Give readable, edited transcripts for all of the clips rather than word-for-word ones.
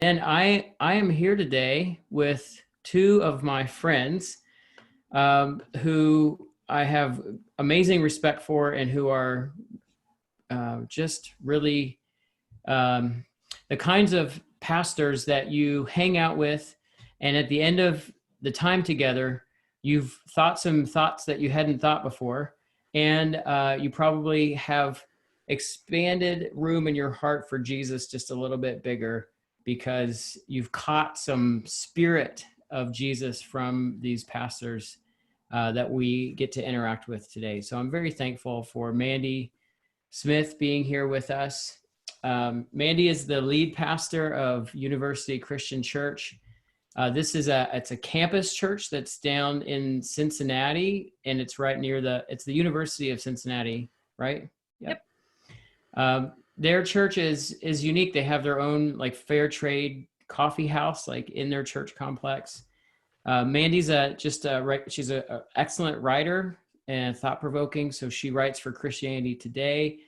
And I am here today with two of my friends who I have amazing respect for and who are just really um, the kinds of pastors that you hang out with. And at the end of the time together, you've thought some thoughts that you hadn't thought before. And you probably have expanded room in your heart for Jesus just a little bit bigger because you've caught some spirit of Jesus from these pastors that we get to interact with today. So I'm very thankful for Mandy Smith being here with us. Mandy is the lead pastor of University Christian Church. It's a campus church that's down in Cincinnati, and it's right near it's the University of Cincinnati, right? Yep. Their church is unique. They have their own like fair trade coffee house, like in their church complex. Mandy's she's a excellent writer and thought provoking. So she writes for Christianity Today.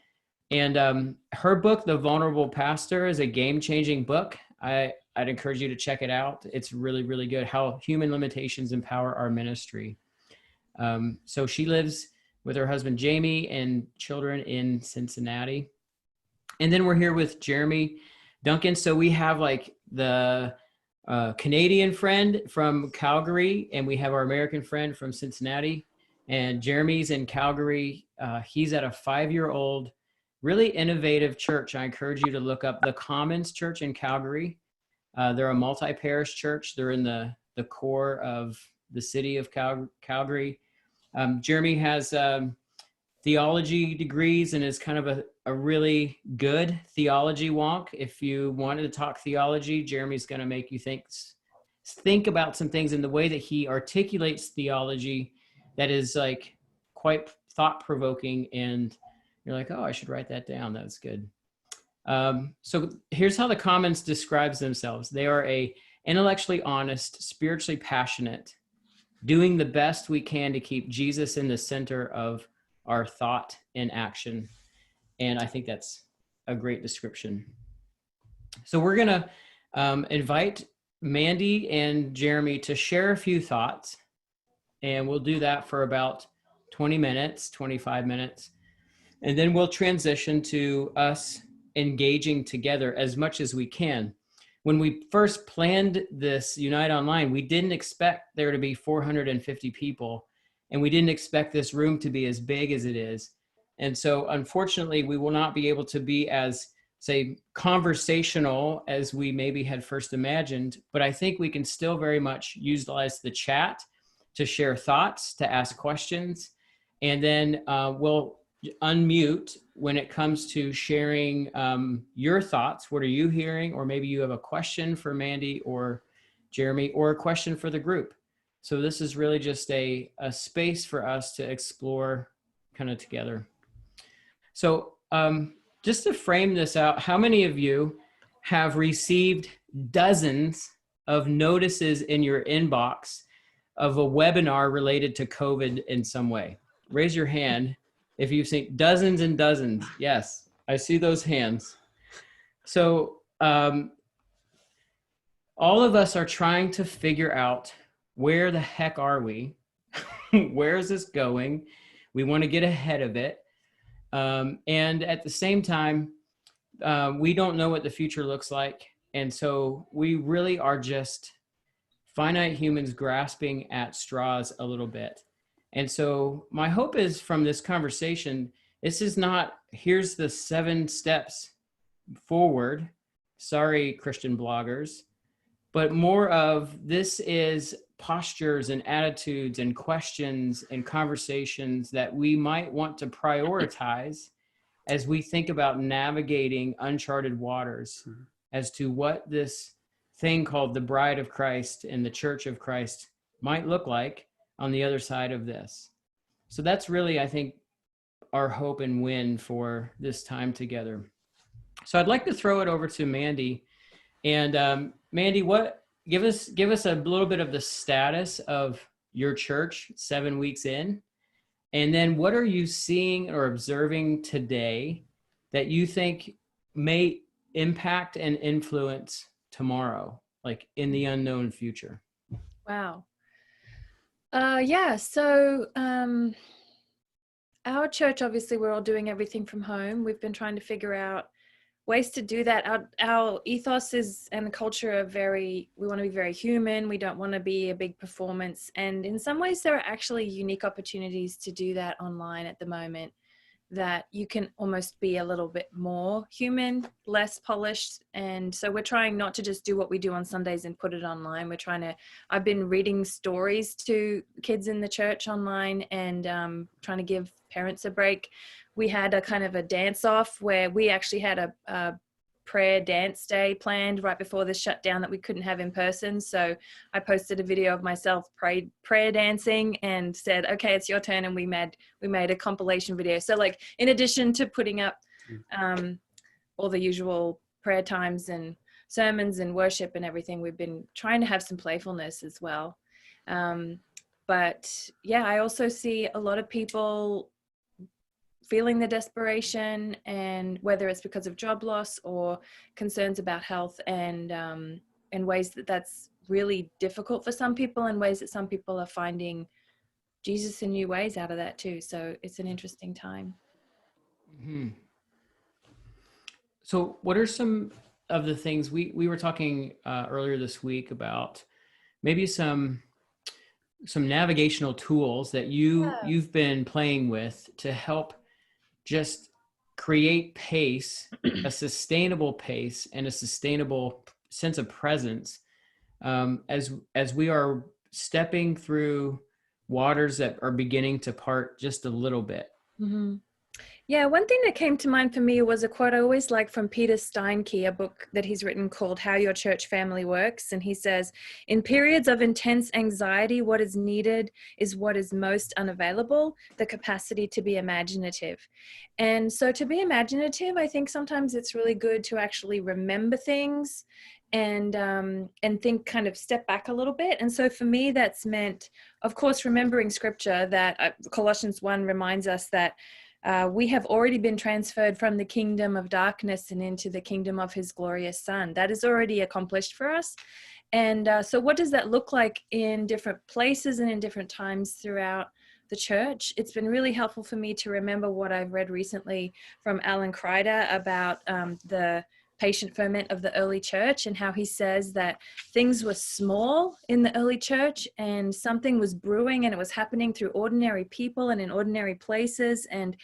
And her book, The Vulnerable Pastor, is a game-changing book. I'd encourage you to check it out. It's really, really good. How Human Limitations Empower Our Ministry. So she lives with her husband, Jamie, and children in Cincinnati. And then we're here with Jeremy Duncan. So we have like the Canadian friend from Calgary, and we have our American friend from Cincinnati. And Jeremy's in Calgary. He's at a 5-year-old really innovative church. I encourage you to look up the Commons Church in Calgary. They're a multi-parish church. They're in the core of the city of Calgary. Jeremy has theology degrees and is kind of a really good theology wonk. If you wanted to talk theology, Jeremy's going to make you think about some things in the way that he articulates theology that is like quite thought-provoking, and you're like, oh, I should write that down. That's good. So here's how the Commons describes themselves. They are a intellectually honest, spiritually passionate, doing the best we can to keep Jesus in the center of our thought and action. And I think that's a great description. So we're going to invite Mandy and Jeremy to share a few thoughts. And we'll do that for about 20 minutes, 25 minutes. And then we'll transition to us engaging together as much as we can. When we first planned this Unite Online, we didn't expect there to be 450 people, and we didn't expect this room to be as big as it is. And so unfortunately, we will not be able to be as, say, conversational as we maybe had first imagined, but I think we can still very much utilize the chat to share thoughts, to ask questions, and then we'll unmute when it comes to sharing your thoughts. What are you hearing? Or maybe you have a question for Mandy or Jeremy, or a question for the group. So this is really just a space for us to explore kind of together. So just to frame this out, how many of you have received dozens of notices in your inbox of a webinar related to COVID in some way? Raise your hand if you've seen dozens and dozens. Yes, I see those hands. So all of us are trying to figure out, where the heck are we? Where is this going? We want to get ahead of it. And at the same time, we don't know what the future looks like. And so we really are just finite humans grasping at straws a little bit. And so my hope is, from this conversation, this is not, here's the 7 steps forward, sorry, Christian bloggers, but more of, this is postures and attitudes and questions and conversations that we might want to prioritize as we think about navigating uncharted waters as to what this thing called the bride of Christ and the church of Christ might look like on the other side of this. So that's really, I think, our hope and win for this time together. So I'd like to throw it over to Mandy. And Mandy, give us a little bit of the status of your church 7 weeks in, and then what are you seeing or observing today that you think may impact and influence tomorrow, like in the unknown future? Wow. Yeah. So our church, obviously, we're all doing everything from home. We've been trying to figure out ways to do that. Our ethos is and the culture are very, we want to be very human. We don't want to be a big performance. And in some ways, there are actually unique opportunities to do that online at the moment, that you can almost be a little bit more human, less polished. And so we're trying not to just do what we do on Sundays and put it online. I've been reading stories to kids in the church online, and trying to give parents a break. We had a kind of a dance off where we actually had a prayer dance day planned right before the shutdown that we couldn't have in person. So I posted a video of myself prayer dancing and said, okay, it's your turn. And we made a compilation video. So like, in addition to putting up all the usual prayer times and sermons and worship and everything, we've been trying to have some playfulness as well. But yeah, I also see a lot of people feeling the desperation, and whether it's because of job loss or concerns about health, and ways that that's really difficult for some people, and ways that some people are finding Jesus in new ways out of that too. So it's an interesting time. Mm-hmm. So what are some of the things we were talking earlier this week about, maybe some navigational tools that you've been playing with to help just create pace, a sustainable pace, and a sustainable sense of presence, as we are stepping through waters that are beginning to part just a little bit. Mm-hmm. Yeah, one thing that came to mind for me was a quote I always like from Peter Steinke, a book that he's written called How Your Church Family Works. And he says, in periods of intense anxiety, what is needed is what is most unavailable, the capacity to be imaginative. And so to be imaginative, I think sometimes it's really good to actually remember things and think, kind of step back a little bit. And so for me, that's meant, of course, remembering scripture, that Colossians 1 reminds us that we have already been transferred from the kingdom of darkness and into the kingdom of his glorious Son. That is already accomplished for us. And so what does that look like in different places and in different times throughout the church? It's been really helpful for me to remember what I've read recently from Alan Kreider about the patient ferment of the early church, and how he says that things were small in the early church and something was brewing, and it was happening through ordinary people and in ordinary places, and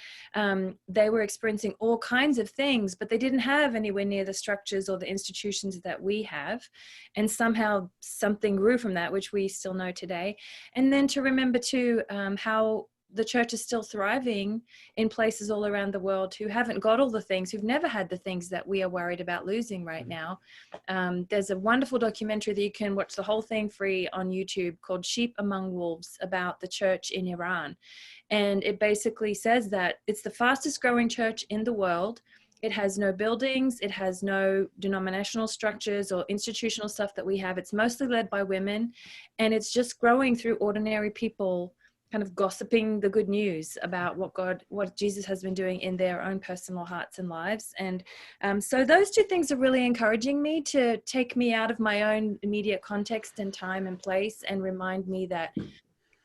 they were experiencing all kinds of things, but they didn't have anywhere near the structures or the institutions that we have. And somehow something grew from that, which we still know today. And then to remember too, how the church is still thriving in places all around the world who haven't got all the things, who've never had the things that we are worried about losing right now. There's a wonderful documentary that you can watch the whole thing free on YouTube called Sheep Among Wolves, about the church in Iran. And it basically says that it's the fastest growing church in the world. It has no buildings, it has no denominational structures or institutional stuff that we have. It's mostly led by women, and it's just growing through ordinary people kind of gossiping the good news about what Jesus has been doing in their own personal hearts and lives. And so those two things are really encouraging me to take me out of my own immediate context and time and place, and remind me that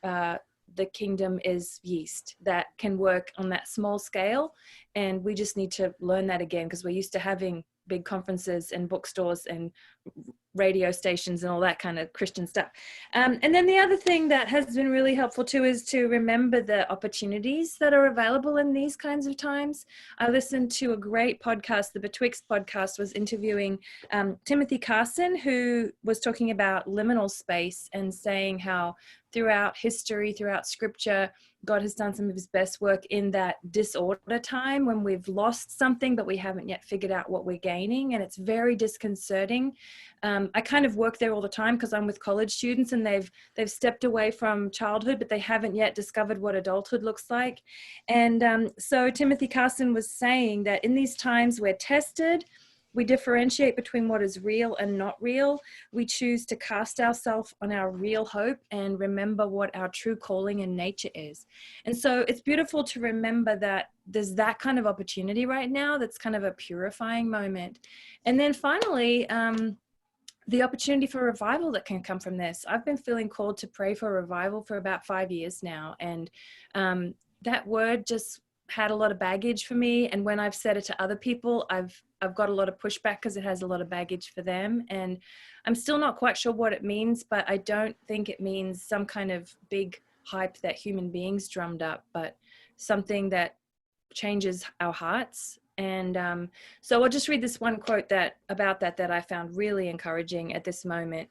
the kingdom is yeast that can work on that small scale. And we just need to learn that again, because we're used to having big conferences and bookstores and radio stations and all that kind of Christian stuff. And then the other thing that has been really helpful too is to remember the opportunities that are available in these kinds of times. I listened to a great podcast. The Betwixt podcast was interviewing Timothy Carson, who was talking about liminal space and saying how throughout history, throughout scripture, God has done some of his best work in that disorder time when we've lost something, but we haven't yet figured out what we're gaining. And it's very disconcerting. I kind of work there all the time because I'm with college students, and they've stepped away from childhood, but they haven't yet discovered what adulthood looks like. And so Timothy Carson was saying that in these times we're tested, we differentiate between what is real and not real. We choose to cast ourselves on our real hope and remember what our true calling and nature is. And so it's beautiful to remember that there's that kind of opportunity right now. That's kind of a purifying moment. And then finally, the opportunity for revival that can come from this. I've been feeling called to pray for revival for about 5 years now. And that word just had a lot of baggage for me. And when I've said it to other people, I've got a lot of pushback because it has a lot of baggage for them. And I'm still not quite sure what it means, but I don't think it means some kind of big hype that human beings drummed up, but something that changes our hearts. And so I'll just read this one quote that I found really encouraging at this moment.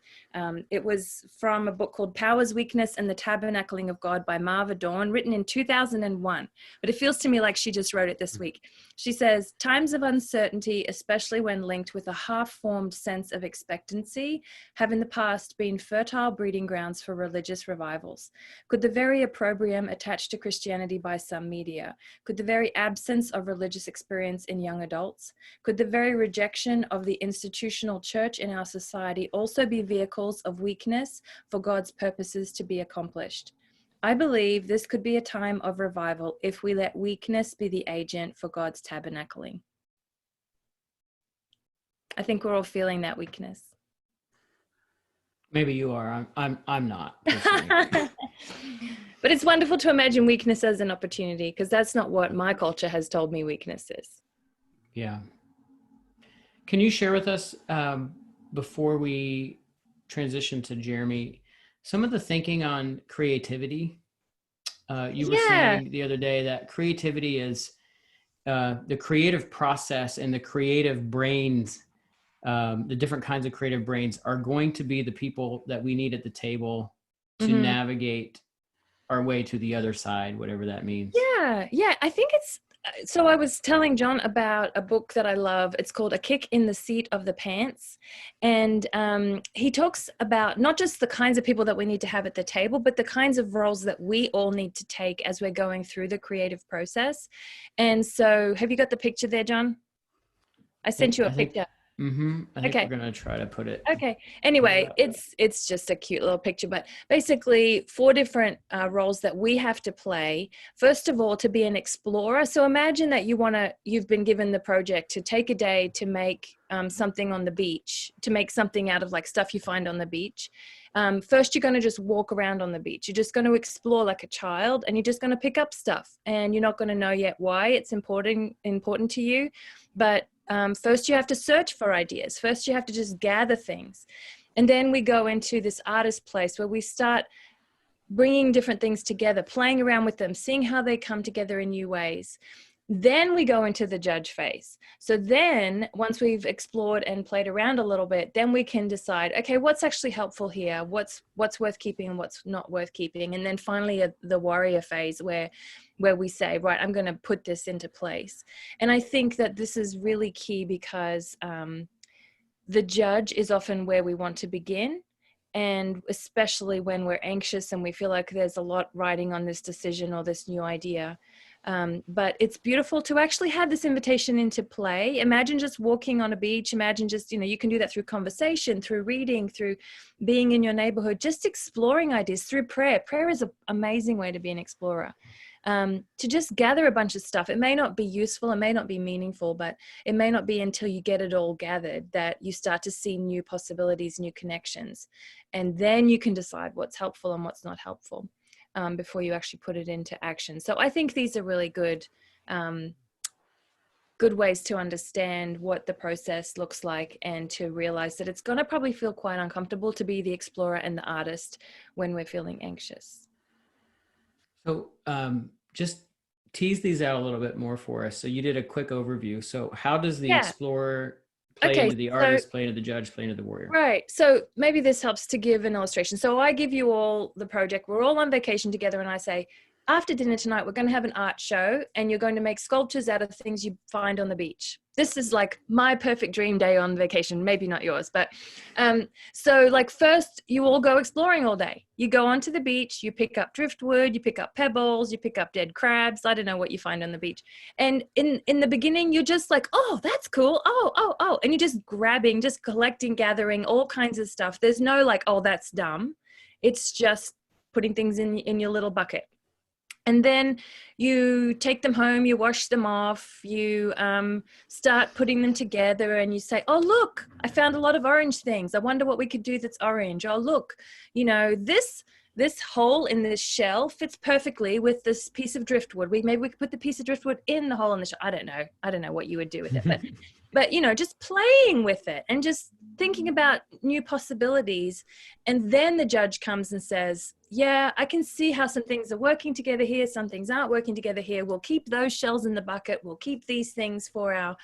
It was from a book called Power's Weakness and the Tabernacling of God by Marva Dawn, written in 2001. But it feels to me like she just wrote it this week. She says, times of uncertainty, especially when linked with a half-formed sense of expectancy, have in the past been fertile breeding grounds for religious revivals. Could the very opprobrium attached to Christianity by some media, could the very absence of religious experience in young adults, could the very rejection of the institutional church in our society also be vehicles of weakness for God's purposes to be accomplished? I believe this could be a time of revival if we let weakness be the agent for God's tabernacling. I think we're all feeling that weakness. Maybe you are. I'm not. But it's wonderful to imagine weakness as an opportunity, because that's not what my culture has told me weakness is. Yeah. Can you share with us, before we transition to Jeremy, some of the thinking on creativity? You were saying the other day that creativity is the creative process, and the creative brains, the different kinds of creative brains are going to be the people that we need at the table to navigate our way to the other side, whatever that means. Yeah. I think it's, so I was telling John about a book that I love. It's called A Kick in the Seat of the Pants. And he talks about not just the kinds of people that we need to have at the table, but the kinds of roles that we all need to take as we're going through the creative process. And so have you got the picture there, John? I sent you a picture. I think we're going to try to put it. Okay. Anyway, it's just a cute little picture, but basically 4 different roles that we have to play. First of all, to be an explorer. So imagine that you've been given the project to take a day to make something on the beach, to make something out of like stuff you find on the beach. First, you're going to just walk around on the beach. You're just going to explore like a child, and you're just going to pick up stuff, and you're not going to know yet why it's important to you. But first you have to search for ideas. First you have to just gather things. And then we go into this artist place where we start bringing different things together, playing around with them, seeing how they come together in new ways. Then we go into the judge phase. So then once we've explored and played around a little bit, then we can decide, okay, what's actually helpful here? What's worth keeping and what's not worth keeping? And then finally the warrior phase where we say, right, I'm going to put this into place. And I think that this is really key because the judge is often where we want to begin. And especially when we're anxious and we feel like there's a lot riding on this decision or this new idea. But it's beautiful to actually have this invitation into play. Imagine just walking on a beach. Imagine just, you can do that through conversation, through reading, through being in your neighborhood, just exploring ideas through prayer. Prayer is an amazing way to be an explorer. To just gather a bunch of stuff. It may not be useful, it may not be meaningful, but it may not be until you get it all gathered that you start to see new possibilities, new connections. And then you can decide what's helpful and what's not helpful before you actually put it into action. So I think these are really good ways to understand what the process looks like, and to realize that it's going to probably feel quite uncomfortable to be the explorer and the artist when we're feeling anxious. So just tease these out a little bit more for us. So you did a quick overview. So how does the explorer play into the artist, play into the judge, play into the warrior? Right. So maybe this helps to give an illustration. So I give you all the project. We're all on vacation together, and I say, after dinner tonight, we're going to have an art show, and you're going to make sculptures out of things you find on the beach. This is like my perfect dream day on vacation, maybe not yours, but so like first you all go exploring all day. You go onto the beach, you pick up driftwood, you pick up pebbles, you pick up dead crabs. I don't know what you find on the beach. And in the beginning, you're just like, oh, that's cool. Oh. And you're just grabbing, just collecting, gathering all kinds of stuff. There's no like, oh, that's dumb. It's just putting things in your little bucket. And then you take them home, you wash them off, you start putting them together, and you say, oh, look, I found a lot of orange things. I wonder what we could do that's orange. Oh, look, this hole in this shell fits perfectly with this piece of driftwood. Maybe we could put the piece of driftwood in the hole in the shell. I don't know what you would do with it, but just playing with it and just thinking about new possibilities. And then the judge comes and says, yeah, I can see how some things are working together here, some things aren't working together here. We'll keep those shells in the bucket. We'll keep these things for our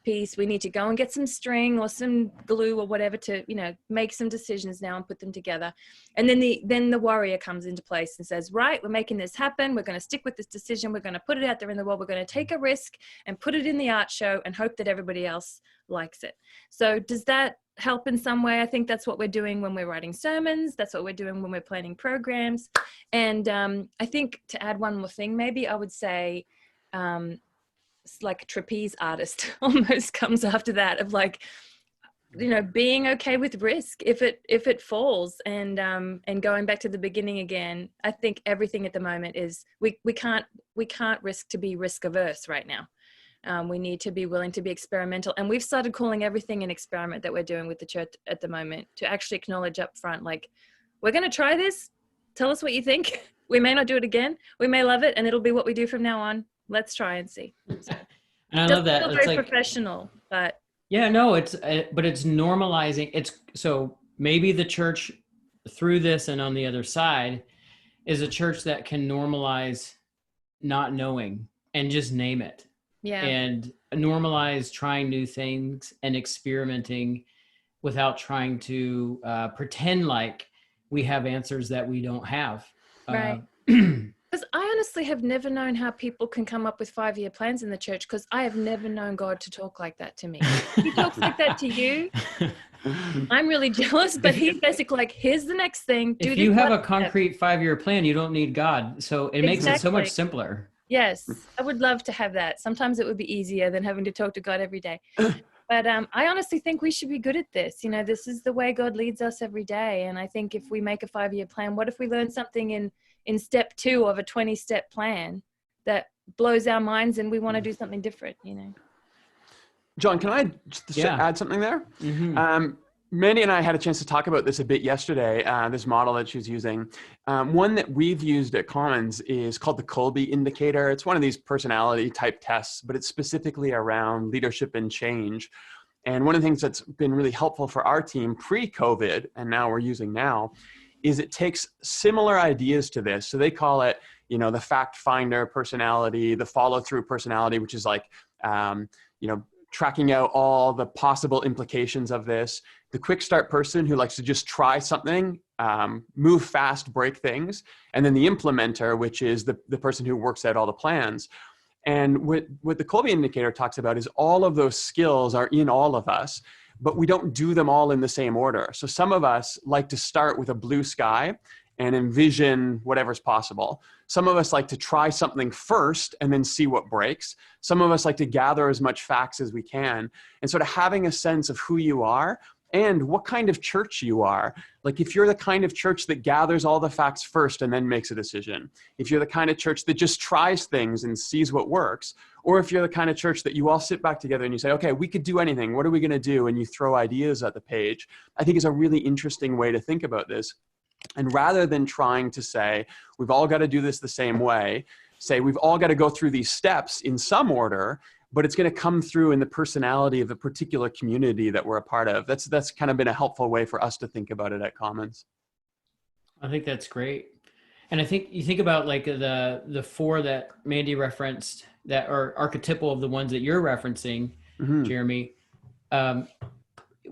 piece. We need to go and get some string or some glue or whatever to, make some decisions now and put them together. And then the warrior comes into place and says, right, we're making this happen. We're going to stick with this decision. We're going to put it out there in the world. We're going to take a risk and put it in the art show and hope that everybody else likes it. So does that help in some way? I think that's what we're doing when we're writing sermons. That's what we're doing when we're planning programs. And I think to add one more thing, maybe I would say, it's like a trapeze artist almost comes after that, of like, being okay with risk if it falls, and going back to the beginning again. I think everything at the moment is we can't risk to be risk averse right now. We need to be willing to be experimental, and we've started calling everything an experiment that we're doing with the church at the moment, to actually acknowledge up front, like, we're going to try this. Tell us what you think. We may not do it again. We may love it, and it'll be what we do from now on. Let's try and see. So, and I love that. It's very professional, but yeah, no, but it's normalizing. So maybe the church through this and on the other side is a church that can normalize not knowing and just name it. Yeah. And normalize trying new things and experimenting without trying to pretend like we have answers that we don't have. Right. Because I honestly have never known how people can come up with 5-year plans in the church, because I have never known God to talk like that to me. He talks like that to you. I'm really jealous, but he's basically like, here's the next thing. If you have a concrete 5-year plan, you don't need God. So it makes it so much simpler. Yes, I would love to have that. Sometimes it would be easier than having to talk to God every day. But I honestly think we should be good at this. This is the way God leads us every day. And I think if we make a 5-year plan, what if we learn something in step 2 of a 20-step plan that blows our minds and we want to do something different, John, can I just add something there? Mm-hmm. Mandy and I had a chance to talk about this a bit yesterday, this model that she's using. One that we've used at Commons is called the Kolbe indicator. It's one of these personality type tests, but it's specifically around leadership and change. And one of the things that's been really helpful for our team pre-COVID, and now we're using now, is it takes similar ideas to this. So they call it, the fact finder personality, the follow through personality, which is like, tracking out all the possible implications of this. The quick start person who likes to just try something, move fast, break things. And then the implementer, which is the person who works out all the plans. And what the Kolbe indicator talks about is all of those skills are in all of us, but we don't do them all in the same order. So some of us like to start with a blue sky and envision whatever's possible. Some of us like to try something first and then see what breaks. Some of us like to gather as much facts as we can. And sort of having a sense of who you are and what kind of church you are. Like if you're the kind of church that gathers all the facts first and then makes a decision, if you're the kind of church that just tries things and sees what works, or if you're the kind of church that you all sit back together and you say, okay, we could do anything. What are we going to do? And you throw ideas at the page. I think is a really interesting way to think about this. And rather than trying to say, we've all got to do this the same way, say we've all got to go through these steps in some order, but it's going to come through in the personality of the particular community that we're a part of. That's kind of been a helpful way for us to think about it at Commons. I think that's great. And I think you think about like the 4 that Mandy referenced that are archetypal of the ones that you're referencing, Jeremy.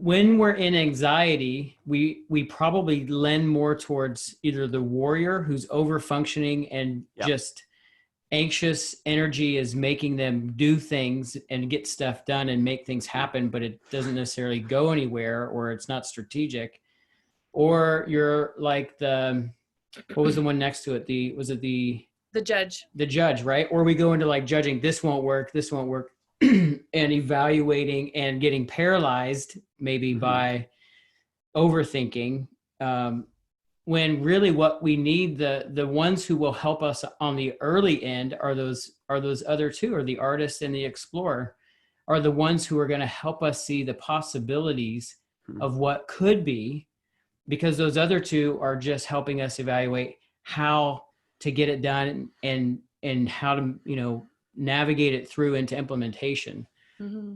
When we're in anxiety, we probably lend more towards either the warrior who's over functioning and just anxious energy is making them do things and get stuff done and make things happen, but it doesn't necessarily go anywhere or it's not strategic. Or you're like what was the one next to it? The judge. The judge, right? Or we go into like judging, this won't work, and evaluating and getting paralyzed maybe by overthinking, when really what we need, the ones who will help us on the early end are those other two, or the artist and the explorer, are the ones who are going to help us see the possibilities of what could be, because those other two are just helping us evaluate how to get it done and how to, you know, navigate it through into implementation.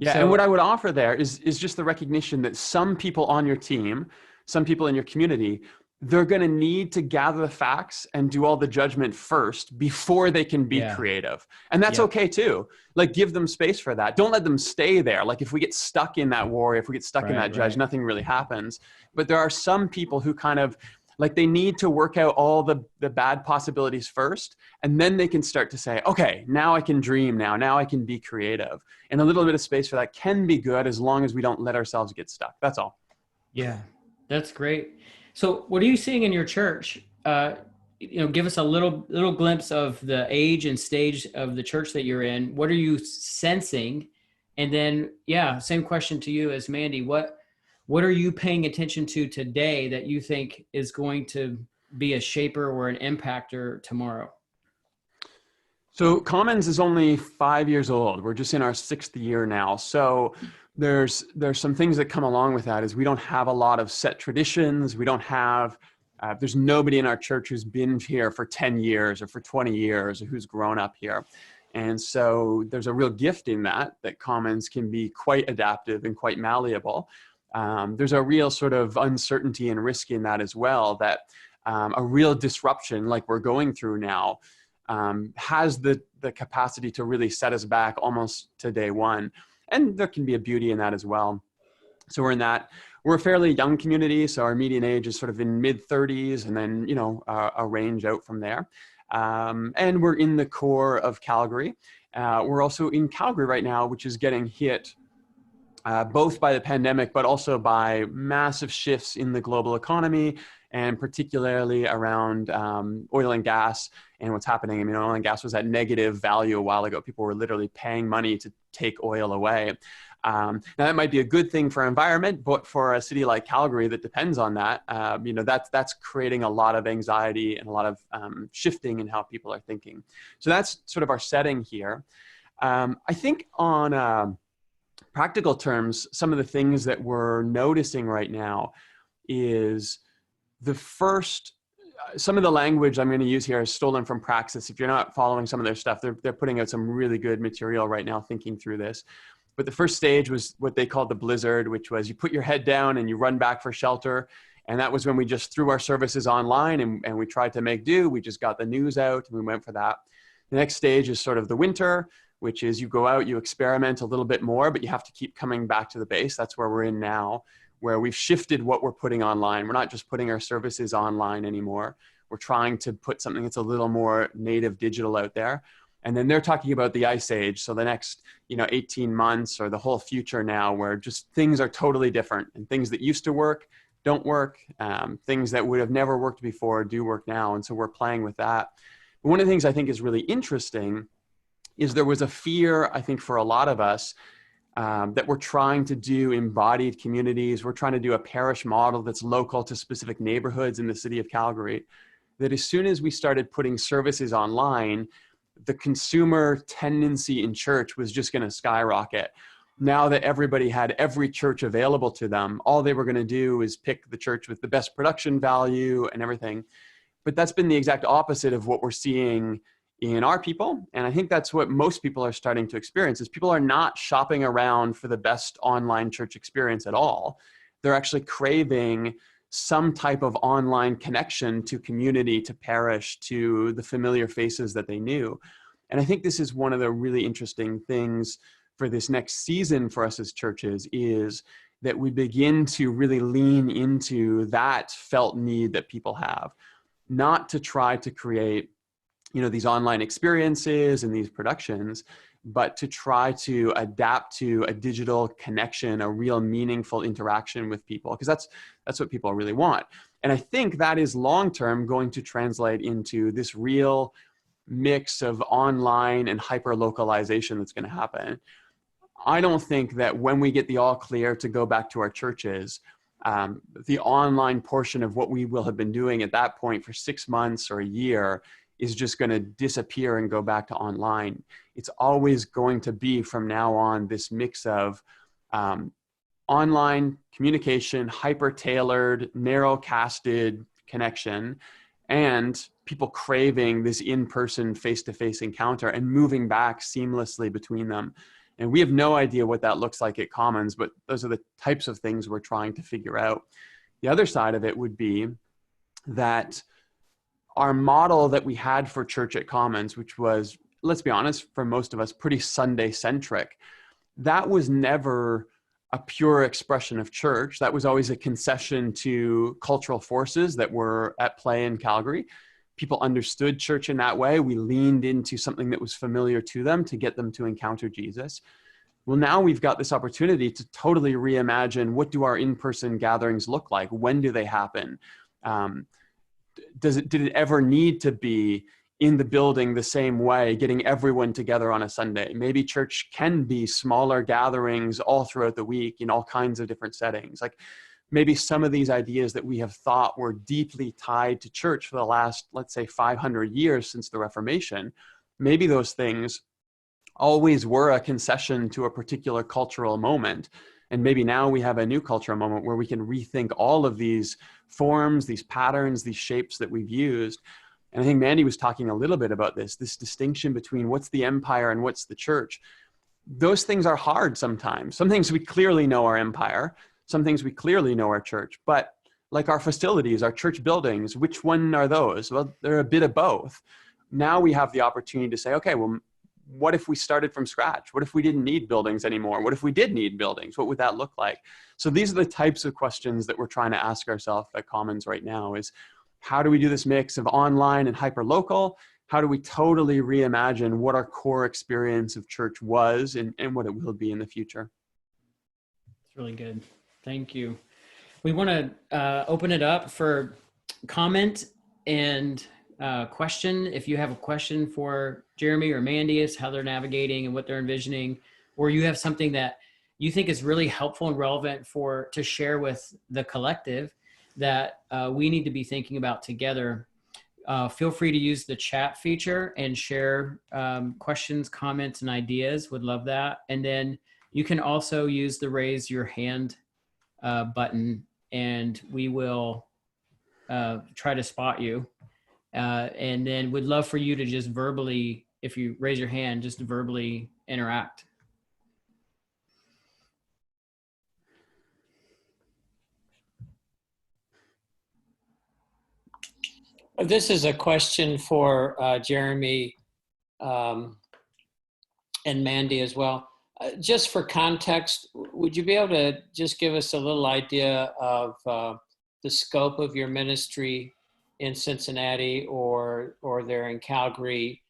Yeah, and what I would offer there is just the recognition that some people on your team, some people in your community, they're going to need to gather the facts and do all the judgment first before they can be creative. And that's okay too. Like, give them space for that. Don't let them stay there. Like, if we get stuck in that war, if we get stuck in that judge, nothing really happens. But there are some people who kind of, like, they need to work out all the bad possibilities first, and then they can start to say, okay, now I can dream now I can be creative. And a little bit of space for that can be good, as long as we don't let ourselves get stuck. That's all. Yeah, that's great. So what are you seeing in your church? You know, give us a little glimpse of the age and stage of the church that you're in. What are you sensing? And then, same question to you as Mandy. What are you paying attention to today that you think is going to be a shaper or an impactor tomorrow? So Commons is only 5 years old. We're just in our 6th year now. So there's some things that come along with that, is we don't have a lot of set traditions. We don't have, there's nobody in our church who's been here for 10 years or for 20 years or who's grown up here. And so there's a real gift in that Commons can be quite adaptive and quite malleable. There's a real sort of uncertainty and risk in that as well, that a real disruption like we're going through now has the capacity to really set us back almost to day one. And there can be a beauty in that as well. So we're a fairly young community. So our median age is sort of in mid-30s, and then, you know, a range out from there. And we're in the core of Calgary. We're also in Calgary right now, which is getting hit both by the pandemic, but also by massive shifts in the global economy, and particularly around oil and gas and what's happening. I mean, oil and gas was at negative value a while ago. People were literally paying money to take oil away. Now, that might be a good thing for our environment, but for a city like Calgary that depends on that, you know, that's creating a lot of anxiety and a lot of shifting in how people are thinking. So that's sort of our setting here. I think on practical terms, some of the things that we're noticing right now is some of the language I'm going to use here is stolen from Praxis. If you're not following some of their stuff, they're putting out some really good material right now thinking through this. But the first stage was what they called the blizzard, which was you put your head down and you run back for shelter. And that was when we just threw our services online and we tried to make do. We just got the news out and we went for that. The next stage is sort of the winter, which is you go out, you experiment a little bit more, but you have to keep coming back to the base. That's where we're in now, where we've shifted what we're putting online. We're not just putting our services online anymore. We're trying to put something that's a little more native digital out there. And then they're talking about the ice age. So the next, 18 months or the whole future now, where just things are totally different, and things that used to work don't work. Things that would have never worked before do work now. And so we're playing with that. But one of the things I think is really interesting is there was a fear, I think, for a lot of us that we're trying to do embodied communities. We're trying to do a parish model that's local to specific neighborhoods in the city of Calgary. That as soon as we started putting services online, the consumer tendency in church was just going to skyrocket. Now that everybody had every church available to them, all they were going to do is pick the church with the best production value and everything. But that's been the exact opposite of what we're seeing in our people. And I think that's what most people are starting to experience, is people are not shopping around for the best online church experience at all. They're actually craving some type of online connection to community, to parish, to the familiar faces that they knew. And I think this is one of the really interesting things for this next season for us as churches, is that we begin to really lean into that felt need that people have, not to try to create, these online experiences and these productions, but to try to adapt to a digital connection, a real meaningful interaction with people, because that's what people really want. And I think that is long-term going to translate into this real mix of online and hyper-localization that's going to happen. I don't think that when we get the all clear to go back to our churches, the online portion of what we will have been doing at that point for 6 months or a year is just going to disappear and go back to online. It's always going to be from now on this mix of online communication, hyper-tailored, narrow-casted connection, and people craving this in-person, face-to-face encounter and moving back seamlessly between them. And we have no idea what that looks like at Commons, but those are the types of things we're trying to figure out. The other side of it would be that our model that we had for church at Commons, which was, let's be honest, for most of us, pretty Sunday-centric, that was never a pure expression of church. That was always a concession to cultural forces that were at play in Calgary. People understood church in that way. We leaned into something that was familiar to them to get them to encounter Jesus. Well, now we've got this opportunity to totally reimagine, what do our in-person gatherings look like? When do they happen? Did it ever need to be in the building the same way, getting everyone together on a Sunday? Maybe church can be smaller gatherings all throughout the week in all kinds of different settings. Like maybe some of these ideas that we have thought were deeply tied to church for the last, let's say, 500 years since the Reformation, maybe those things always were a concession to a particular cultural moment. And maybe now we have a new cultural moment where we can rethink all of these forms, these patterns, these shapes that we've used. And I think Mandy was talking a little bit about this distinction between what's the empire and what's the church. Those things are hard sometimes. Some things we clearly know are empire. Some things we clearly know are church. But like our facilities, our church buildings, which one are those? Well, they're a bit of both. Now we have the opportunity to say, okay, well, what if we started from scratch? What if we didn't need buildings anymore? What if we did need buildings? What would that look like? So these are the types of questions that we're trying to ask ourselves at Commons right now is, how do we do this mix of online and hyper-local? How do we totally reimagine what our core experience of church was and what it will be in the future? It's really good. Thank you. We want to open it up for comment and question. If you have a question for Jeremy or Mandy as how they're navigating and what they're envisioning, or you have something that you think is really helpful and relevant to share with the collective that we need to be thinking about together, feel free to use the chat feature and share questions, comments, and ideas. Would love that. And then you can also use the raise your hand button, and we will try to spot you. And then would love for you to just verbally, if you raise your hand, just verbally interact. This is a question for Jeremy and Mandy as well. Just for context, would you be able to just give us a little idea of the scope of your ministry in Cincinnati or there in Calgary,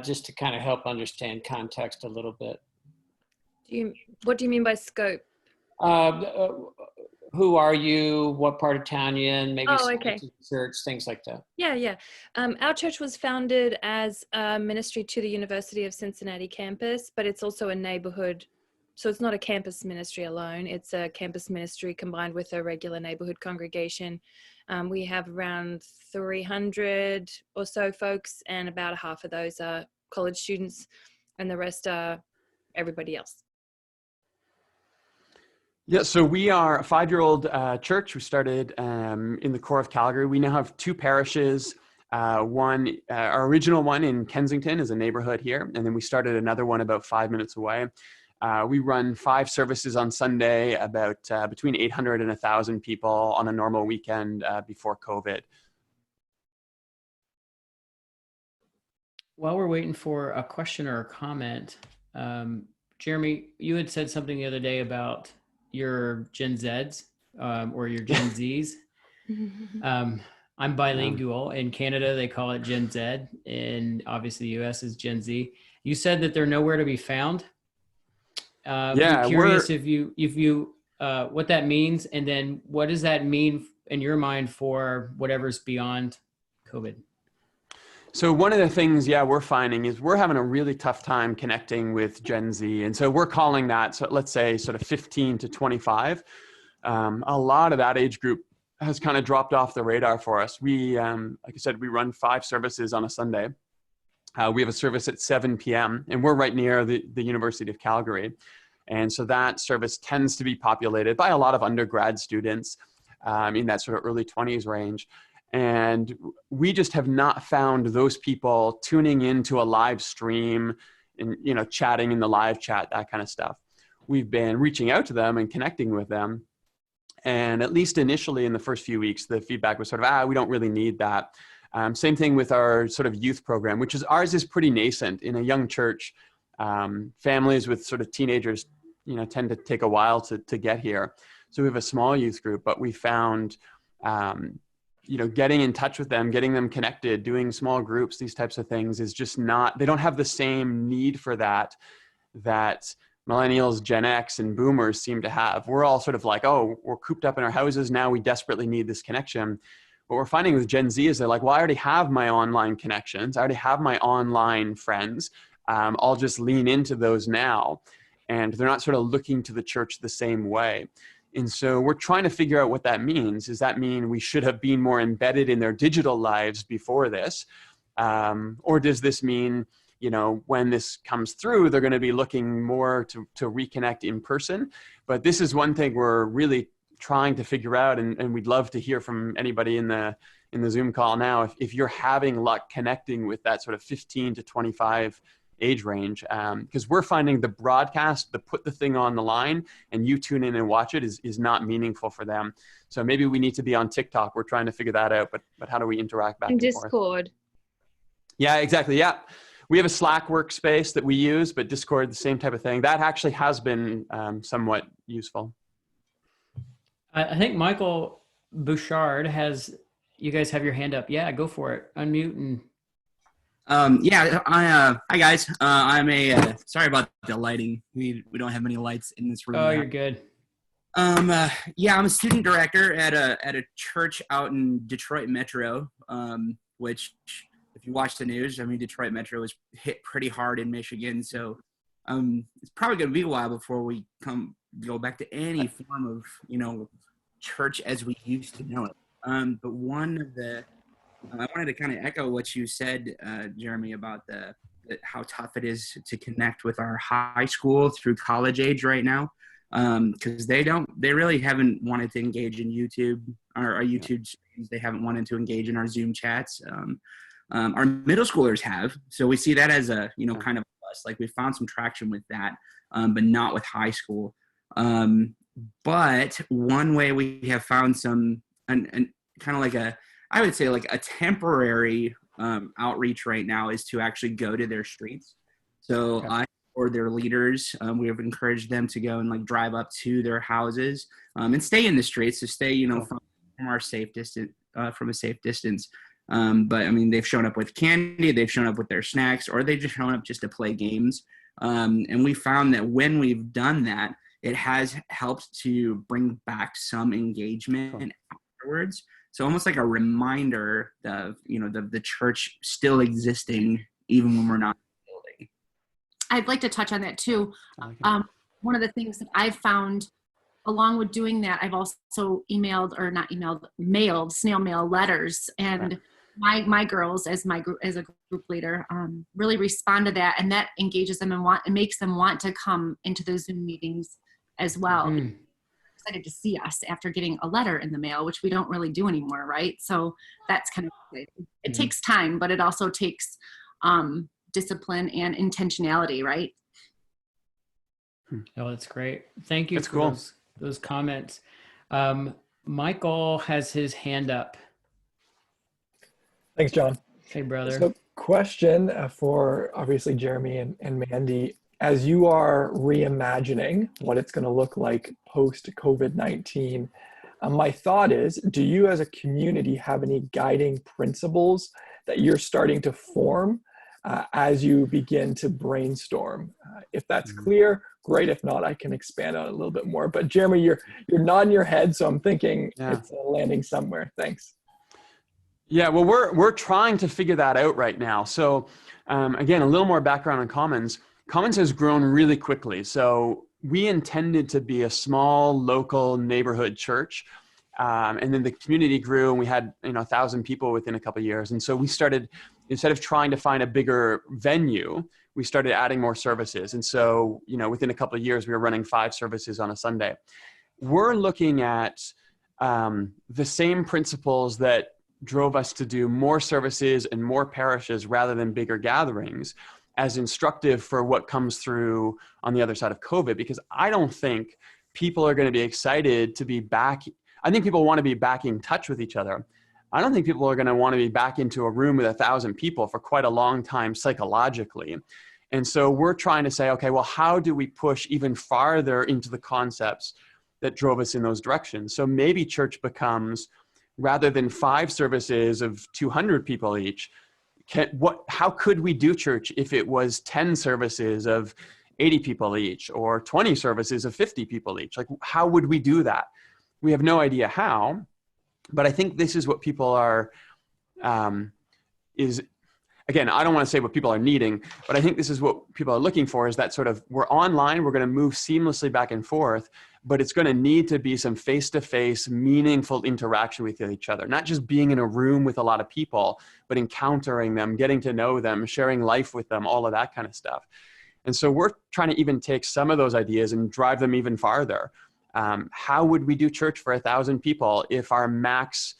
just to kind of help understand context a little bit? What do you mean by scope? Who are you? What part of town you in? Maybe okay. church, things like that. Yeah. Our church was founded as a ministry to the University of Cincinnati campus, but it's also a neighborhood. So it's not a campus ministry alone. It's a campus ministry combined with a regular neighborhood congregation. We have around 300 or so folks, and about half of those are college students, and the rest are everybody else. Yeah, so we are a 5-year-old church. We started in the core of Calgary. We now have 2 parishes. One, our original one in Kensington is a neighborhood here, and then we started another one about 5 minutes away. We run 5 services on Sunday, about between 800 and 1,000 people on a normal weekend before COVID. While we're waiting for a question or a comment, Jeremy, you had said something the other day about your Gen Zs or your Gen Zs. I'm bilingual. In Canada, they call it Gen Z, and obviously the US is Gen Z. You said that they're nowhere to be found. I'm curious if you what that means, and then what does that mean in your mind for whatever's beyond COVID? So one of the things, we're finding is we're having a really tough time connecting with Gen Z. And so we're calling that, so let's say sort of 15 to 25. A lot of that age group has kind of dropped off the radar for us. We, like I said, we run 5 services on a Sunday. We have a service at 7 p.m. and we're right near the University of Calgary. And so that service tends to be populated by a lot of undergrad students in that sort of early 20s range. And we just have not found those people tuning into a live stream and, you know, chatting in the live chat, that kind of stuff. We've been reaching out to them and connecting with them. And at least initially in the first few weeks, the feedback was sort of, we don't really need that. Same thing with our sort of youth program, which is ours is pretty nascent in a young church. Families with sort of teenagers, you know, tend to take a while to get here. So we have a small youth group, but we found, you know, getting in touch with them, getting them connected, doing small groups, these types of things is just not, they don't have the same need for that millennials, Gen X, and boomers seem to have. We're all sort of like, oh, we're cooped up in our houses now, we desperately need this connection. What we're finding with Gen Z is they're like, well, I already have my online connections. I already have my online friends. I'll just lean into those now. And they're not sort of looking to the church the same way. And so we're trying to figure out what that means. Does that mean we should have been more embedded in their digital lives before this? Or does this mean, you know, when this comes through, they're going to be looking more to reconnect in person? But this is one thing we're really trying to figure out, and we'd love to hear from anybody in the Zoom call now if you're having luck connecting with that sort of 15 to 25 age range, because we're finding the broadcast, the put the thing on the line and you tune in and watch it is not meaningful for them. So maybe we need to be on TikTok. We're trying to figure that out, but how do we interact back and forth? Discord. Yeah, exactly. Yeah. We have a Slack workspace that we use, but Discord, the same type of thing. That actually has been somewhat useful. I think Michael Bouchard you guys have your hand up. Yeah, go for it. Unmute and. Hi guys. I'm sorry about the lighting. We don't have many lights in this room. Oh, you're good. I'm a student director at a church out in Detroit Metro, which if you watch the news, I mean, Detroit Metro was hit pretty hard in Michigan. So, it's probably going to be a while before we go back to any form of, you know, church as we used to know it. But one of the I wanted to kind of echo what you said, Jeremy, about how tough it is to connect with our high school through college age right now, because they really haven't wanted to engage in YouTube or our YouTube streams. They haven't wanted to engage in our Zoom chats. Our middle schoolers have, so we see that as a, you know, kind of plus. Like we found some traction with that, but not with high school. But one way we have found some and kind of like I would say like a temporary outreach right now is to actually go to their streets. So or their leaders, we have encouraged them to go and like drive up to their houses and stay in the streets, to stay, you know, from our safe distance, from a safe distance. But I mean, they've shown up with candy, they've shown up with their snacks, or they've just shown up just to play games. And we found that when we've done that, it has helped to bring back some engagement afterwards. So almost like a reminder of, you know, the church still existing even when we're not building. I'd like to touch on that too. One of the things that I've found along with doing that, I've also mailed snail mail letters, and my girls as a group leader really respond to that, and that engages them and makes them want to come into those Zoom meetings as well. Excited to see us after getting a letter in the mail, which we don't really do anymore, right? So that's kind of it takes time, but it also takes discipline and intentionality, right? Oh, that's great. Thank you for those comments. Michael has his hand up. Thanks, John. Hey, brother. So question for obviously Jeremy and Mandy. As you are reimagining what it's going to look like post-COVID-19, my thought is, do you as a community have any guiding principles that you're starting to form as you begin to brainstorm? If that's clear, great. If not, I can expand on it a little bit more. But Jeremy, you're nodding your head, so I'm thinking it's landing somewhere. Thanks. Yeah, well, we're trying to figure that out right now. So again, a little more background on Commons. Commons has grown really quickly. So we intended to be a small local neighborhood church. And then the community grew and we had, 1,000 people within a couple of years. And so we started, instead of trying to find a bigger venue, we started adding more services. And so, within a couple of years, we were running 5 services on a Sunday. We're looking at the same principles that drove us to do more services and more parishes rather than bigger gatherings as instructive for what comes through on the other side of COVID, because I don't think people are going to be excited to be back. I think people want to be back in touch with each other. I don't think people are going to want to be back into a room with 1,000 people for quite a long time psychologically. And so we're trying to say, okay, well, how do we push even farther into the concepts that drove us in those directions? So maybe church becomes, rather than 5 services of 200 people each, how could we do church if it was 10 services of 80 people each, or 20 services of 50 people each? Like, how would we do that? We have no idea how, but I think this is what people are, again, I don't want to say what people are needing, but I think this is what people are looking for, is that sort of, we're online, we're going to move seamlessly back and forth, but it's going to need to be some face-to-face, meaningful interaction with each other, not just being in a room with a lot of people, but encountering them, getting to know them, sharing life with them, all of that kind of stuff. And so we're trying to even take some of those ideas and drive them even farther. How would we do church for 1,000 people if our max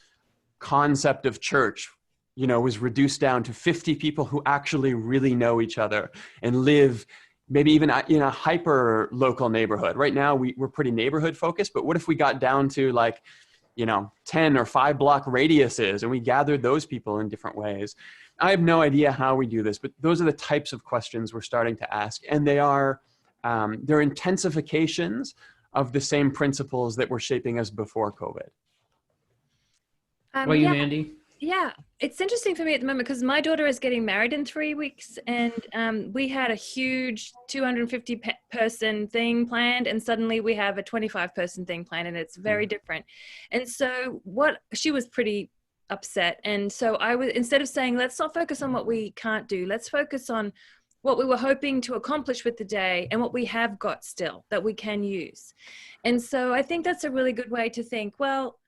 concept of church, was reduced down to 50 people who actually really know each other and live maybe even in a hyper local neighborhood? Right now we're pretty neighborhood focused, but what if we got down to 10 or 5 block radiuses and we gathered those people in different ways? I have no idea how we do this, but those are the types of questions we're starting to ask. And they're intensifications of the same principles that were shaping us before COVID. What about you, Mandy? Yeah, it's interesting for me at the moment because my daughter is getting married in 3 weeks, and we had a huge 250 person thing planned, and suddenly we have a 25 person thing planned, and it's very different. And so she was pretty upset. And so I was, instead of saying, let's not focus on what we can't do, let's focus on what we were hoping to accomplish with the day and what we have got still that we can use. And so I think that's a really good way to think, well,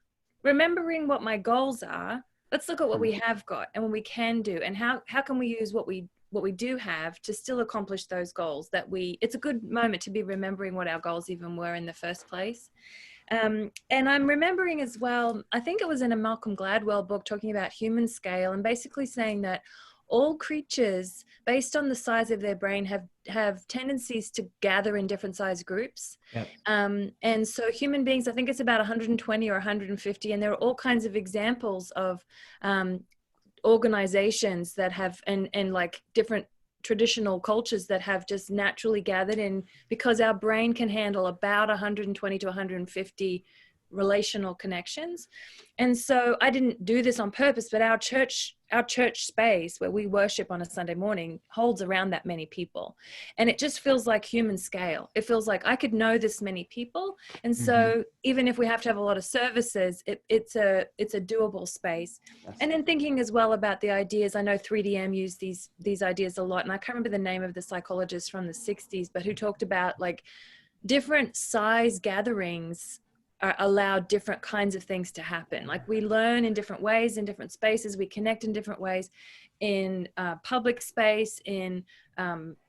remembering what my goals are, let's look at what we have got and what we can do, and how can we use what we do have to still accomplish those goals it's a good moment to be remembering what our goals even were in the first place. And I'm remembering as well, I think it was in a Malcolm Gladwell book talking about human scale, and basically saying that all creatures, based on the size of their brain, have tendencies to gather in different size groups. Yep. And so human beings, I think it's about 120 or 150, and there are all kinds of examples of organizations that have, and like different traditional cultures that have just naturally gathered in, because our brain can handle about 120 to 150 relational connections. And so I didn't do this on purpose, but our church space where we worship on a Sunday morning holds around that many people. And it just feels like human scale. It feels like I could know this many people. And so even if we have to have a lot of services, it's a doable space. Yes. And then thinking as well about the ideas, I know 3DM used these ideas a lot. And I can't remember the name of the psychologist from the 60s, but who talked about like different size gatherings allow different kinds of things to happen. Like we learn in different ways, in different spaces, we connect in different ways, in public space, in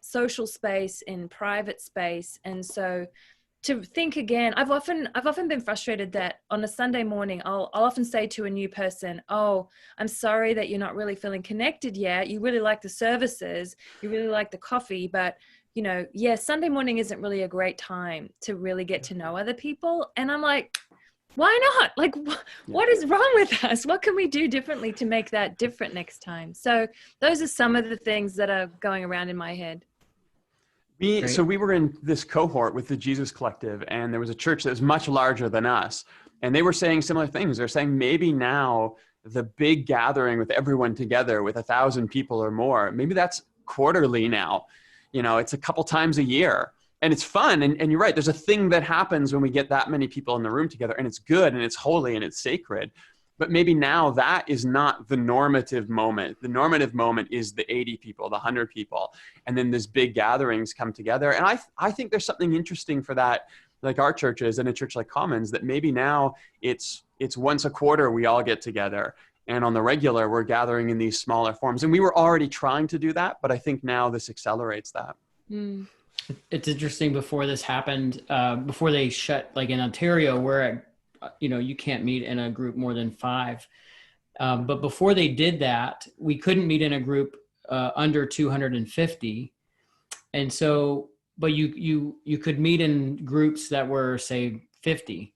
social space, in private space. And so to think again, I've often been frustrated that on a Sunday morning, I'll often say to a new person, oh, I'm sorry that you're not really feeling connected yet. You really like the services, you really like the coffee, but Sunday morning isn't really a great time to really get to know other people. And I'm like, why not? Like, what is wrong with us? What can we do differently to make that different next time? So those are some of the things that are going around in my head. So we were in this cohort with the Jesus Collective, and there was a church that was much larger than us. And they were saying similar things. They're saying maybe now the big gathering with everyone together with 1,000 people or more, maybe that's quarterly now. It's a couple times a year, and it's fun. And you're right. There's a thing that happens when we get that many people in the room together, and it's good and it's holy and it's sacred. But maybe now that is not the normative moment. The normative moment is the 80 people, the 100 people. And then these big gatherings come together. And I think there's something interesting for that, like our churches and a church like Commons, that maybe now it's once a quarter we all get together. And on the regular, we're gathering in these smaller forms. And we were already trying to do that, but I think now this accelerates that. Mm. It's interesting, before this happened, before they shut, like in Ontario, where you can't meet in a group more than 5. But before they did that, we couldn't meet in a group under 250. And so, but you could meet in groups that were, say, 50.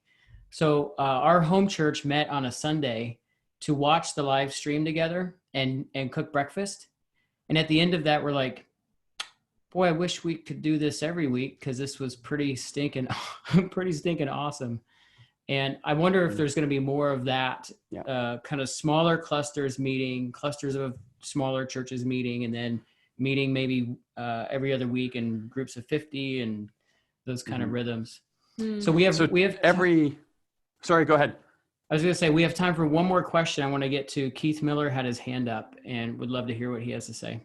So our home church met on a Sunday to watch the live stream together and cook breakfast. And at the end of that, we're like, boy, I wish we could do this every week, because this was pretty stinking awesome. And I wonder if there's going to be more of that, kind of smaller clusters of smaller churches meeting, and then meeting maybe every other week in groups of 50 and those kind of rhythms. So we have sorry, go ahead. I was going to say, we have time for one more question. I want to get to Keith Miller, had his hand up, and would love to hear what he has to say.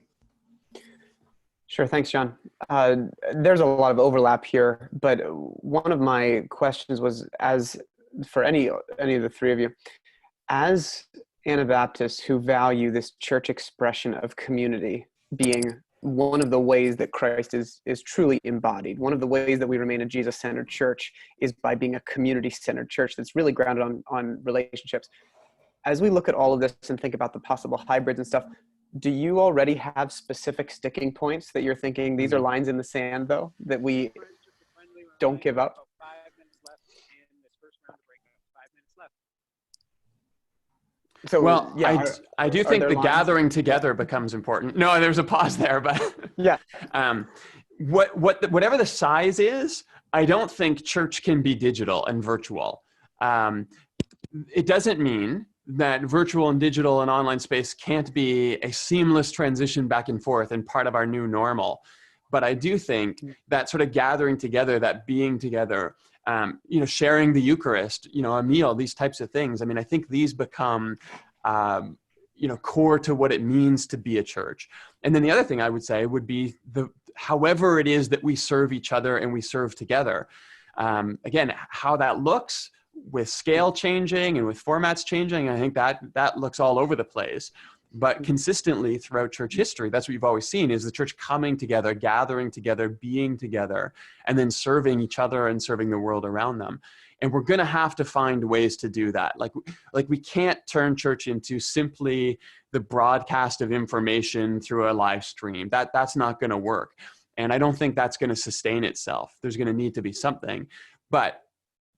Sure. Thanks, John. There's a lot of overlap here, but one of my questions was, as for any of the three of you, as Anabaptists who value this church expression of community being one of the ways that Christ is truly embodied, one of the ways that we remain a Jesus-centered church is by being a community-centered church that's really grounded on relationships. As we look at all of this and think about the possible hybrids and stuff, do you already have specific sticking points that you're thinking, these are lines in the sand, though, that we don't give up? 5 minutes left in this first round of breakout. 5 minutes left. So, well, yeah, I do think the lines? gathering together becomes important. No, there's a pause there, but yeah. Whatever the size is, I don't think church can be digital and virtual. It doesn't mean that virtual and digital and online space can't be a seamless transition back and forth and part of our new normal. But I do think that sort of gathering together, that being together, sharing the Eucharist, a meal, these types of things. I mean, I think these become, core to what it means to be a church. And then the other thing I would say would be however it is that we serve each other and we serve together. Again, how that looks with scale changing and with formats changing, I think that looks all over the place. But consistently throughout church history, that's what you've always seen, is the church coming together, gathering together, being together, and then serving each other and serving the world around them. And we're going to have to find ways to do that. Like we can't turn church into simply the broadcast of information through a live stream. That's not going to work. And I don't think that's going to sustain itself. There's going to need to be something. But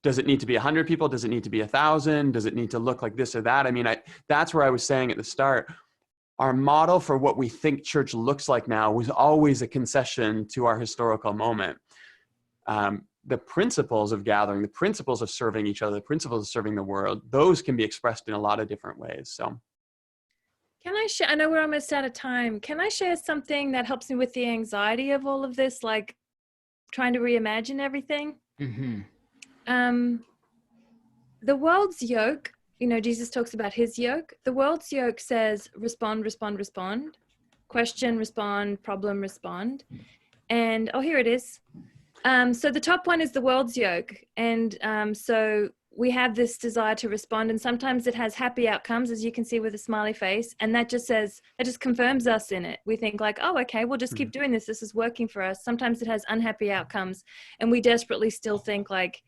does it need to be 100 people? Does it need to be 1,000? Does it need to look like this or that? I mean, that's where I was saying at the start, our model for what we think church looks like now was always a concession to our historical moment. The principles of gathering, the principles of serving each other, the principles of serving the world, those can be expressed in a lot of different ways. So, can I share? I know we're almost out of time. Can I share something that helps me with the anxiety of all of this, like trying to reimagine everything? Mm-hmm. The world's yoke, Jesus talks about his yoke. The world's yoke says respond, respond, respond, question, respond, problem, respond. And, here it is. So the top one is the world's yoke. And so we have this desire to respond, and sometimes it has happy outcomes, as you can see with a smiley face. And that just confirms us in it. We think like, oh, okay, we'll just keep doing this. This is working for us. Sometimes it has unhappy outcomes. And we desperately still think like,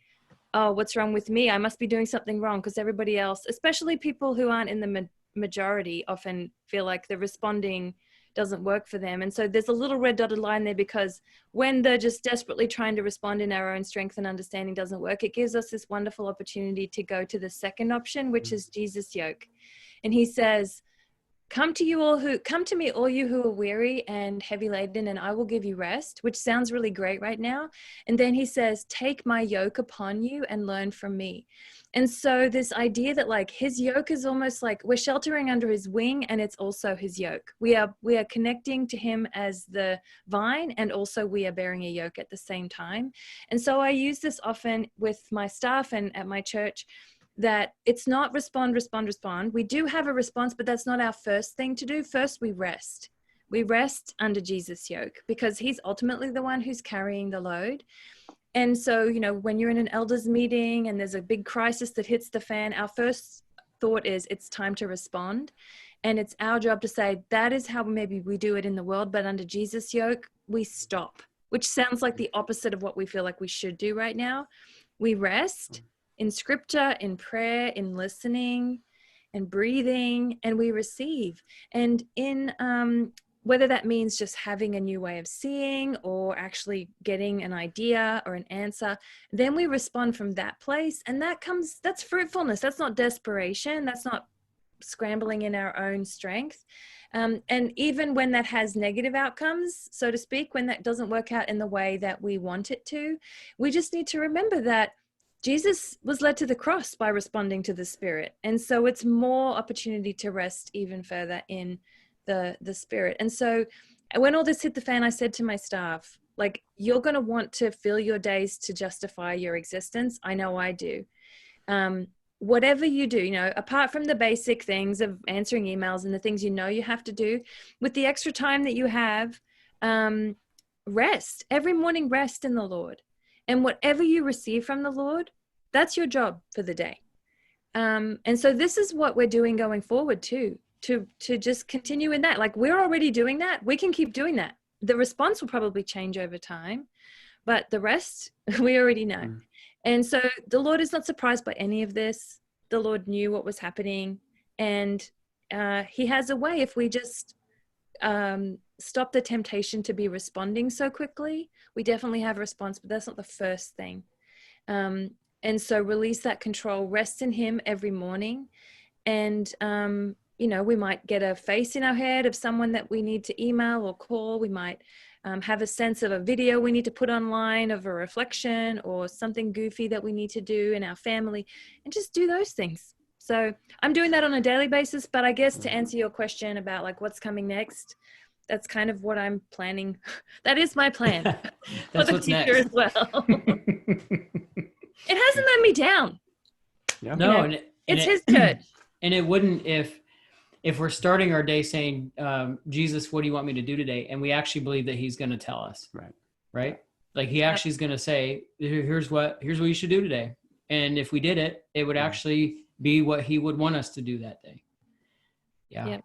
oh, what's wrong with me? I must be doing something wrong, because everybody else, especially people who aren't in the majority, often feel like the responding doesn't work for them. And so there's a little red dotted line there, because when they're just desperately trying to respond in our own strength and understanding doesn't work, it gives us this wonderful opportunity to go to the second option, which is Jesus' yoke. And he says, come to me, all you who are weary and heavy laden, and I will give you rest, which sounds really great right now. And then he says, take my yoke upon you and learn from me. And so this idea that like his yoke is almost like we're sheltering under his wing, and it's also his yoke. We are connecting to him as the vine, and also we are bearing a yoke at the same time. And so I use this often with my staff and at my church, that it's not respond, respond, respond. We do have a response, but that's not our first thing to do. First, we rest. We rest under Jesus' yoke because he's ultimately the one who's carrying the load. And so, you know, when you're in an elders meeting and there's a big crisis that hits the fan, our first thought is it's time to respond. And it's our job to say, that is how maybe we do it in the world, but under Jesus' yoke, we stop, which sounds like the opposite of what we feel like we should do right now. We rest in scripture, in prayer, in listening and breathing, and we receive. And in whether that means just having a new way of seeing or actually getting an idea or an answer, then we respond from that place. And that's fruitfulness. That's not desperation. That's not scrambling in our own strength. And even when that has negative outcomes, so to speak, when that doesn't work out in the way that we want it to, we just need to remember that Jesus was led to the cross by responding to the Spirit. And so it's more opportunity to rest even further in the Spirit. And so when all this hit the fan, I said to my staff, like, you're going to want to fill your days to justify your existence. I know I do. Whatever you do, you know, apart from the basic things of answering emails and the things you know you have to do, with the extra time that you have, rest. Every morning, rest in the Lord. And whatever you receive from the Lord, that's your job for the day. And so this is what we're doing going forward too, to just continue in that. Like, we're already doing that. We can keep doing that. The response will probably change over time, but the rest, we already know. And so the Lord is not surprised by any of this. The Lord knew what was happening. And he has a way, if we just stop the temptation to be responding so quickly, we definitely have a response, but that's not the first thing. And so release that control, rest in him every morning. And, you know, we might get a face in our head of someone that we need to email or call. We might have a sense of a video we need to put online of a reflection or something goofy that we need to do in our family, and just do those things. So I'm doing that on a daily basis, but I guess to answer your question about like what's coming next, that's kind of what I'm planning. That is my plan for the future as well. It hasn't let me down. Yeah. No, you know, it's his church. And it wouldn't if we're starting our day saying, Jesus, what do you want me to do today? And we actually believe that he's going to tell us. Right. Like he actually is going to say, here's what you should do today. And if we did it, it would actually be what he would want us to do that day. Yeah.